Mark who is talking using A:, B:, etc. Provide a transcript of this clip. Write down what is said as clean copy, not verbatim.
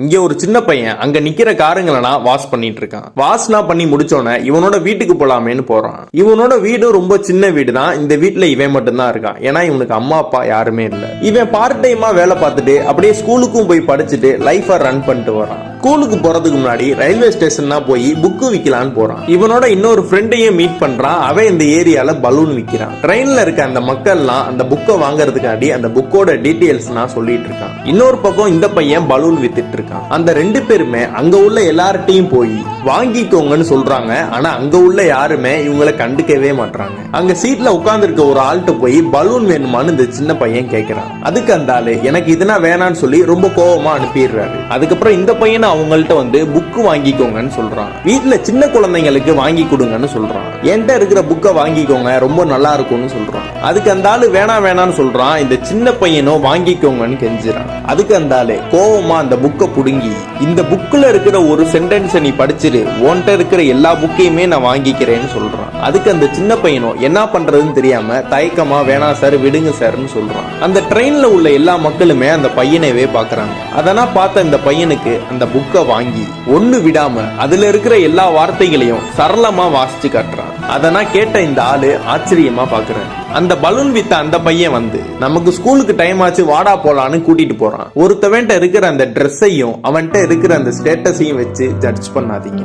A: இங்க ஒரு சின்ன பையன் அங்க நிக்கிற காருங்களா வாஷ் பண்ணிட்டு இருக்கான். வாஷ்லாம் பண்ணி முடிச்சோன்னே இவனோட வீட்டுக்கு போலாமேன்னு போறான். இவனோட வீடு ரொம்ப சின்ன வீடு தான். இந்த வீட்டுல இவன் மட்டும் தான் இருக்கான். ஏன்னா இவனுக்கு அம்மா அப்பா யாருமே இல்ல. இவன் பார்ட் டைமா வேலை பார்த்துட்டு அப்படியே ஸ்கூலுக்கும் போய் படிச்சுட்டு லைஃப ரன் பண்ணிட்டு வரான். ஸ்கூலுக்கு போறதுக்கு முன்னாடி ரயில்வே ஸ்டேஷன் போய் புக்கு விக்கலான்னு போறான். இவனோட இன்னொரு ஃப்ரெண்டையும் மீட் பண்றான். அவன் இந்த ஏரியால பலூன் விக்கிறான். ட்ரெயின்ல இருக்க அந்த மக்கள்லாம் அந்த புக்கை வாங்குறதுக்காண்டி அந்த புக்கோட டீடைல்ஸ் சொல்லிட்டு இருக்கான். இன்னொரு பக்கம் இந்த பையன் பலூன் வித்துட்டு இருக்கான். அந்த ரெண்டு பேருமே அங்க உள்ள எல்லார்ட்டையும் போய் வாங்கிக்கோங்கன்னு சொல்றாங்க. ஆனா அங்க உள்ள யாருமே இவங்களை கண்டுக்கவே மாட்டாங்க. அங்க சீட்ல உட்கார்ந்து இருக்க ஒரு ஆள்கிட்ட போய் பலூன் வேணுமான்னு இந்த சின்ன பையன் கேட்கிறான். அதுக்கு அந்த ஆளு எனக்கு இதுனா வேணான்னு சொல்லி ரொம்ப கோவமா அனுப்பிடுறாரு. அதுக்கப்புறம் இந்த பையனை அவங்கள்ட்ட வந்து புக்கு வாங்கிக்கோங்கன்னு சொல்றான். வீட்டுல சின்ன குழந்தைங்களுக்கு வாங்கி கொடுங்கன்னு சொல்றான். என்கிட்ட இருக்கிற புக்கை வாங்கிக்கோங்க, ரொம்ப நல்லா இருக்கும்னு சொல்றான். அதுக்கு அந்த ஆளு வேணான்னு சொல்றான். இந்த சின்ன பையனும் வாங்கிக்கோங்கன்னு கெஞ்சுறான். அதுக்கு அந்த ஆளு கோவமா அந்த புக்கை புடுங்கி இந்த புக்ல இருக்கிற ஒரு சென்டென்ஸ் நீ படிச்சிரு, உன்கிட்ட இருக்கிற எல்லா புக்கையுமே நான் வாங்கிக்கிறேன்னு சொல்றான். அதுக்கு அந்த சின்ன பையனும் என்ன பண்றதுன்னு தெரியாம தயக்கமா வேணாம் சார் விடுங்க சார்னு சொல்றான். அந்த ட்ரெயின்ல உள்ள எல்லா மக்களுமே அந்த பையனவே பாக்குறாங்க. அதெல்லாம் பார்த்த இந்த பையனுக்கு அந்த புக்கை வாங்கி ஒண்ணு விடாம அதுல இருக்கிற எல்லா வார்த்தைகளையும் சரளமா வாசிச்சு காட்டுறான். அதெல்லாம் கேட்ட இந்த ஆளு ஆச்சரியமா பாக்குறான். அந்த பலூன் வித்த அந்த பையன் வந்து நமக்கு ஸ்கூலுக்கு டைம் ஆச்சு வாடா போலான்னு கூட்டிட்டு போறான். ஒருத்தவன்ட்ட இருக்கிற அந்த ட்ரெஸ்ஸையும் அவன்கிட்ட இருக்கிற அந்த ஸ்டேட்டஸையும் வச்சு ஜட்ஜ் பண்ணாதீங்க.